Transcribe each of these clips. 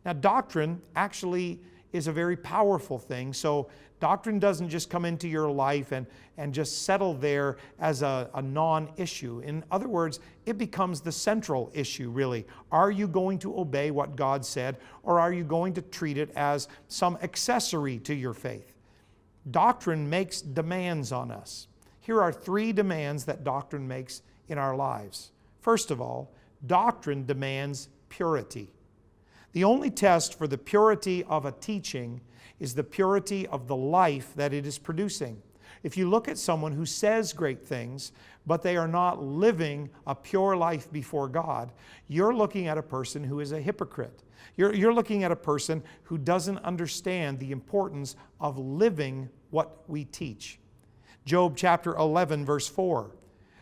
Now, doctrine actually is a very powerful thing. So doctrine doesn't just come into your life and just settle there as a non-issue. In other words, it becomes the central issue, really. Are you going to obey what God said, or are you going to treat it as some accessory to your faith? Doctrine makes demands on us. Here are 3 demands that doctrine makes in our lives. First of all, doctrine demands purity. The only test for the purity of a teaching is the purity of the life that it is producing. If you look at someone who says great things, but they are not living a pure life before God, you're looking at a person who is a hypocrite. You're looking at a person who doesn't understand the importance of living what we teach. Job chapter 11, verse 4,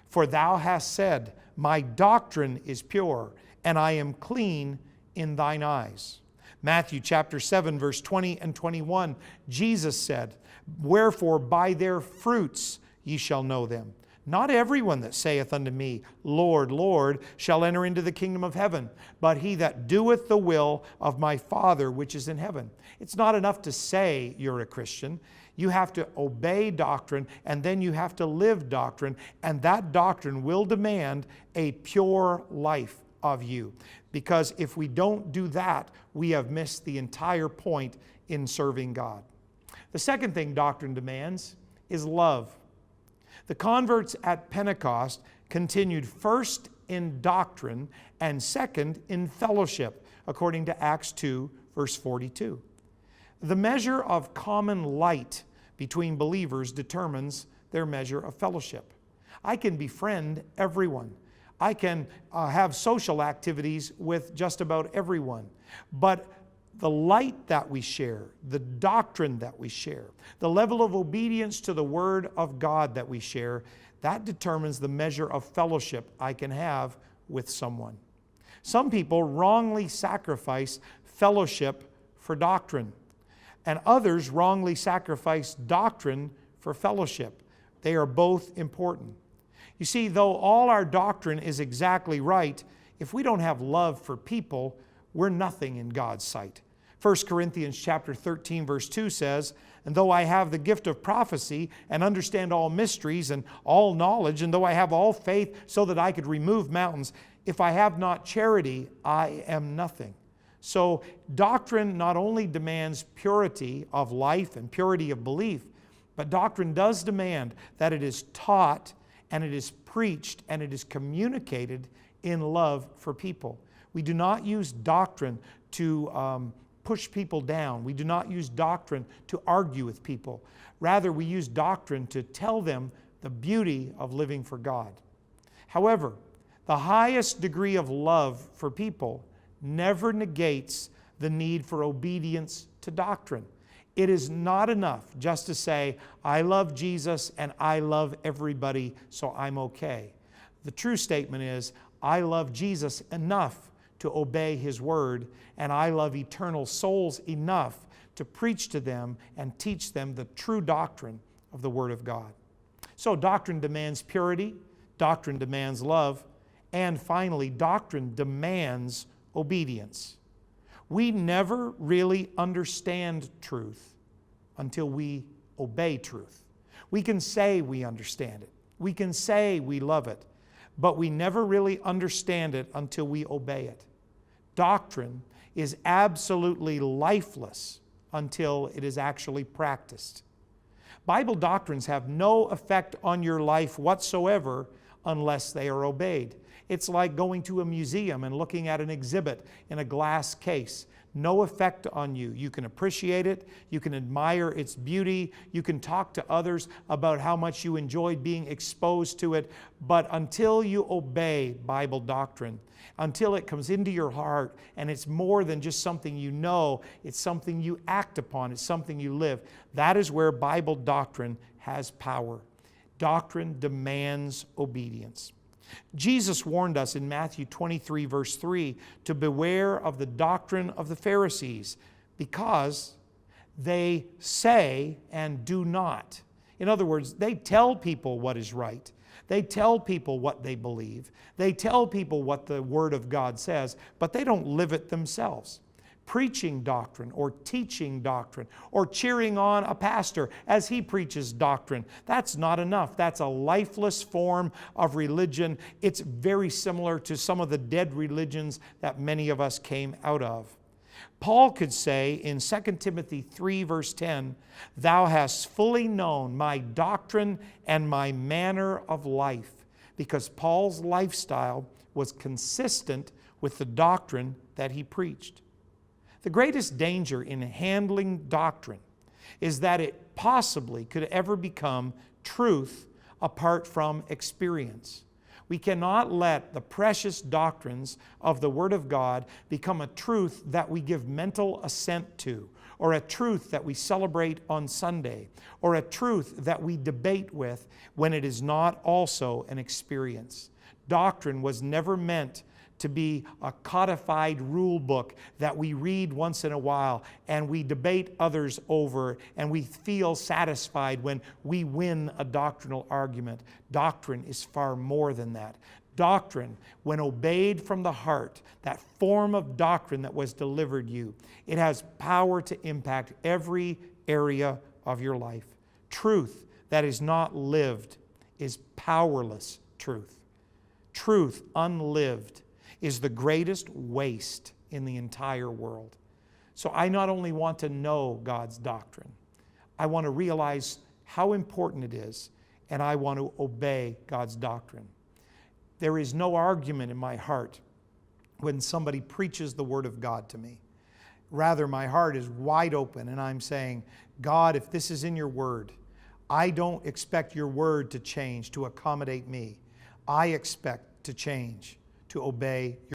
"For thou hast said, my doctrine is pure, and I am clean in thine eyes." Matthew chapter 7, verse 20 and 21, Jesus said, "Wherefore by their fruits ye shall know them. Not everyone that saith unto me, Lord, Lord, shall enter into the kingdom of heaven, but he that doeth the will of my Father which is in heaven." It's not enough to say you're a Christian. You have to obey doctrine, and then you have to live doctrine, and that doctrine will demand a pure life of you. Because if we don't do that, we have missed the entire point in serving God. The second thing doctrine demands is love. The converts at Pentecost continued first in doctrine and second in fellowship, according to Acts 2, verse 42. The measure of common light between believers determines their measure of fellowship. I can befriend everyone. I can have social activities with just about everyone. But the light that we share, the doctrine that we share, the level of obedience to the Word of God that we share, that determines the measure of fellowship I can have with someone. Some people wrongly sacrifice fellowship for doctrine, and others wrongly sacrifice doctrine for fellowship. They are both important. You see, though all our doctrine is exactly right, if we don't have love for people, we're nothing in God's sight. 1 Corinthians chapter 13, verse 2 says, "And though I have the gift of prophecy and understand all mysteries and all knowledge, and though I have all faith so that I could remove mountains, if I have not charity, I am nothing." So doctrine not only demands purity of life and purity of belief, but doctrine does demand that it is taught and it is preached and it is communicated in love for people. We do not use doctrine to push people down. We do not use doctrine to argue with people. Rather, we use doctrine to tell them the beauty of living for God. However, the highest degree of love for people never negates the need for obedience to doctrine. It is not enough just to say, I love Jesus and I love everybody, so I'm okay. The true statement is, I love Jesus enough to obey His Word, and I love eternal souls enough to preach to them and teach them the true doctrine of the Word of God. So doctrine demands purity, doctrine demands love, and finally, doctrine demands obedience. We never really understand truth until we obey truth. We can say we understand it. We can say we love it, but we never really understand it until we obey it. Doctrine is absolutely lifeless until it is actually practiced. Bible doctrines have no effect on your life whatsoever unless they are obeyed. It's like going to a museum and looking at an exhibit in a glass case. No effect on you. You can appreciate it. You can admire its beauty. You can talk to others about how much you enjoyed being exposed to it. But until you obey Bible doctrine, until it comes into your heart and it's more than just something you know, it's something you act upon, it's something you live, that is where Bible doctrine has power. Doctrine demands obedience. Jesus warned us in Matthew 23, verse 3, to beware of the doctrine of the Pharisees, because they say and do not. In other words, they tell people what is right. They tell people what they believe. They tell people what the Word of God says, but they don't live it themselves. preaching doctrine or teaching doctrine or cheering on a pastor as he preaches doctrine. That's not enough. That's a lifeless form of religion. It's very similar to some of the dead religions that many of us came out of. Paul could say in 2 Timothy 3 verse 10, "Thou hast fully known my doctrine and my manner of life," because Paul's lifestyle was consistent with the doctrine that he preached. The greatest danger in handling doctrine is that it possibly could ever become truth apart from experience. We cannot let the precious doctrines of the Word of God become a truth that we give mental assent to, or a truth that we celebrate on Sunday, or a truth that we debate with when it is not also an experience. Doctrine was never meant to be a codified rule book that we read once in a while and we debate others over and we feel satisfied when we win a doctrinal argument. Doctrine is far more than that. Doctrine, when obeyed from the heart, that form of doctrine that was delivered you, it has power to impact every area of your life. Truth that is not lived is powerless truth. Truth unlived is the greatest waste in the entire world. So I not only want to know God's doctrine, I want to realize how important it is, and I want to obey God's doctrine. There is no argument in my heart when somebody preaches the Word of God to me. Rather, my heart is wide open and I'm saying, God, if this is in your Word, I don't expect your Word to change to accommodate me. I expect to change to obey your